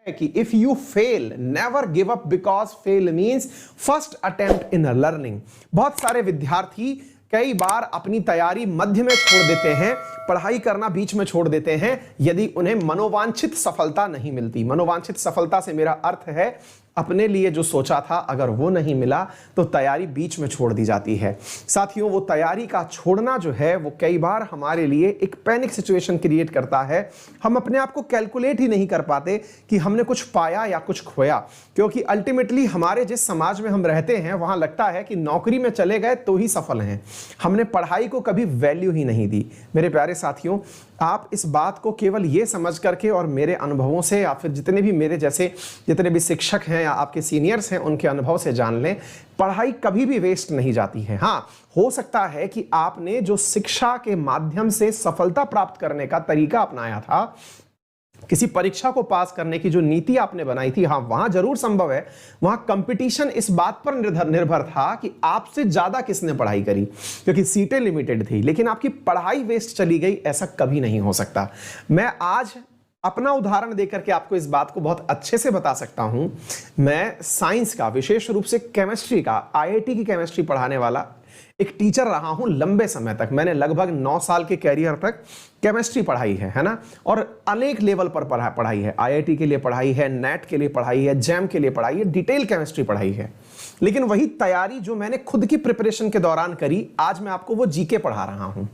कि if you fail never give up because fail means first attempt in learning. बहुत सारे विद्यार्थी कई बार अपनी तैयारी मध्य में छोड़ देते हैं, पढ़ाई करना बीच में छोड़ देते हैं यदि उन्हें मनोवांछित सफलता नहीं मिलती। मनोवांछित सफलता से मेरा अर्थ है अपने लिए जो सोचा था अगर वो नहीं मिला तो तैयारी बीच में छोड़ दी जाती है। साथियों, वो तैयारी का छोड़ना जो है वो कई बार हमारे लिए एक पैनिक सिचुएशन क्रिएट करता है। हम अपने आप को कैलकुलेट ही नहीं कर पाते कि हमने कुछ पाया या कुछ खोया, क्योंकि अल्टीमेटली हमारे जिस समाज में हम रहते हैं वहां लगता है कि नौकरी में चले गए तो ही सफल हैं। हमने पढ़ाई को कभी वैल्यू ही नहीं दी। मेरे प्यारे साथियों, आप इस बात को केवल ये समझ करके और मेरे अनुभवों से या फिर जितने भी मेरे जैसे जितने भी शिक्षक हैं या आपके सीनियर्स हैं उनके अनुभव से जान लें, पढ़ाई कभी भी वेस्ट नहीं जाती है। हाँ, हो सकता है कि आपने जो शिक्षा के माध्यम से सफलता प्राप्त करने का तरीका अपनाया था, किसी परीक्षा को पास करने की जो नीति आपने बनाई थी, हाँ वहां जरूर संभव है वहां कंपटीशन इस बात पर निर्भर था कि आपसे ज्यादा किसने पढ़ाई करी, क्योंकि सीटें लिमिटेड थी। लेकिन आपकी पढ़ाई वेस्ट चली गई, ऐसा कभी नहीं हो सकता। मैं आज अपना उदाहरण देकर के आपको इस बात को बहुत अच्छे से बता सकता हूं। मैं साइंस का, विशेष रूप से केमिस्ट्री का, आईआईटी की केमिस्ट्री पढ़ाने वाला एक टीचर रहा हूं लंबे समय तक। मैंने लगभग 9 साल के कैरियर तक केमिस्ट्री पढ़ाई है ना, और अनेक लेवल पर पढ़ाई है। आईआईटी के लिए पढ़ाई है, नेट के लिए पढ़ाई है, जैम के लिए पढ़ाई है, डिटेल केमिस्ट्री पढ़ाई है। लेकिन वही तैयारी जो मैंने खुद की प्रिपरेशन के दौरान करी, आज मैं आपको वो जीके पढ़ा रहा हूं।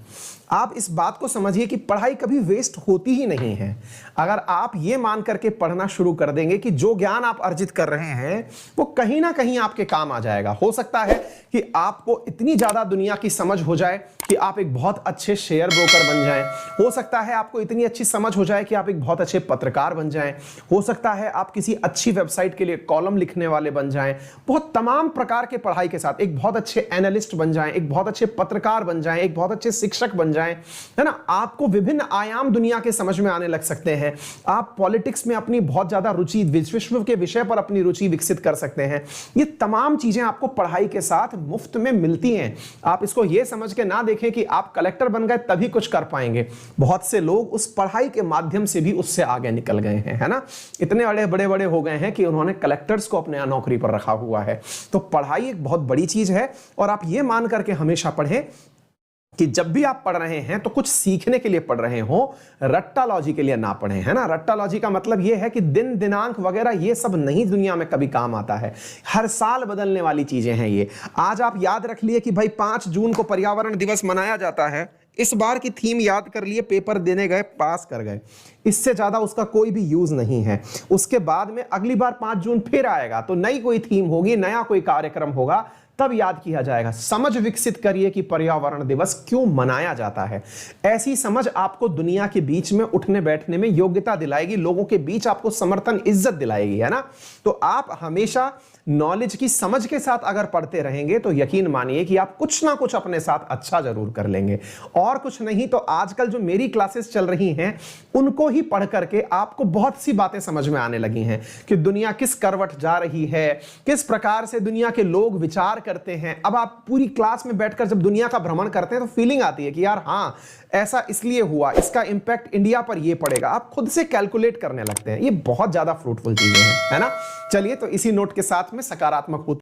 आप इस बात को समझिए कि पढ़ाई कभी वेस्ट होती ही नहीं है। अगर आप ये मान करके पढ़ना शुरू कर देंगे कि जो ज्ञान आप अर्जित कर रहे हैं वो कहीं ना कहीं आपके काम आ जाएगा। हो सकता है कि आपको इतनी ज्यादा दुनिया की समझ हो जाए कि आप एक बहुत अच्छे शेयर ब्रोकर बन जाएं। हो सकता है आपको इतनी अच्छी समझ हो जाए कि आप एक बहुत अच्छे पत्रकार बन जाएं। हो सकता है आप किसी अच्छी वेबसाइट के लिए कॉलम लिखने वाले बन जाएं। बहुत तमाम प्रकार के पढ़ाई के साथ एक बहुत अच्छे एनालिस्ट बन जाएं, एक बहुत अच्छे पत्रकार बन जाएं, एक बहुत अच्छे शिक्षक बन जाएं, है ना। आपको विभिन्न आयाम दुनिया के समझ में आने लग सकते हैं। आप पॉलिटिक्स में अपनी बहुत ज्यादा रुचि, विश्व के विषय पर अपनी रुचि विकसित कर सकते हैं। ये तमाम चीजें आपको पढ़ाई के साथ मुफ्त में मिलती हैं। आप इसको ये समझ के ना देखें कि आप कलेक्टर बन गए तभी कुछ कर पाएंगे। बहुत से लोग उस पढ़ाई के माध्यम से भी उससे आगे निकल गए हैं, है ना। इतने बड़े हो गए हैं कि उन्होंने कलेक्टर्स को अपने नौकरी पर रखा हुआ है। तो पढ़ाई एक बहुत बड़ी चीज है, और आप ये मान करके हमेशा पढ़ें कि जब भी आप पढ़ रहे हैं तो कुछ सीखने के लिए पढ़ रहे हो, रट्टालॉजी के लिए ना पढ़ें, है ना। रट्टालॉजी का मतलब यह है कि दिन दिनांक वगैरह ये सब नहीं दुनिया में कभी काम आता है। हर साल बदलने वाली चीजें हैं ये। आज आप याद रख लिए कि भाई 5 जून को पर्यावरण दिवस मनाया जाता है, इस बार की थीम याद कर लिए, पेपर देने गए, पास कर गए, इससे ज्यादा उसका कोई भी यूज नहीं है। उसके बाद में अगली बार 5 जून फिर आएगा तो नई कोई थीम होगी, नया कोई कार्यक्रम होगा, तब याद किया जाएगा। समझ विकसित करिए कि पर्यावरण दिवस क्यों मनाया जाता है। ऐसी समझ आपको दुनिया के बीच में उठने बैठने में योग्यता दिलाएगी, लोगों के बीच आपको समर्थन, इज्जत दिलाएगी, है ना। तो आप हमेशा नॉलेज की समझ के साथ अगर पढ़ते रहेंगे तो यकीन मानिए कि आप कुछ ना कुछ अपने साथ अच्छा जरूर कर लेंगे। और कुछ नहीं तो आजकल जो मेरी क्लासेस चल रही हैं उनको ही पढ़ करके आपको बहुत सी बातें समझ में आने लगी हैं कि दुनिया किस करवट जा रही है, किस प्रकार से दुनिया के लोग विचार करते हैं। अब आप पूरी क्लास में बैठकर जब दुनिया का भ्रमण करते हैं तो फीलिंग आती है कि यार हाँ ऐसा इसलिए हुआ, इसका इंपैक्ट इंडिया पर ये पड़ेगा। आप खुद से कैलकुलेट करने लगते हैं। ये बहुत ज्यादा फ्रूटफुल चीजें हैं, है ना। चलिए, तो इसी नोट के साथ में सकारात्मक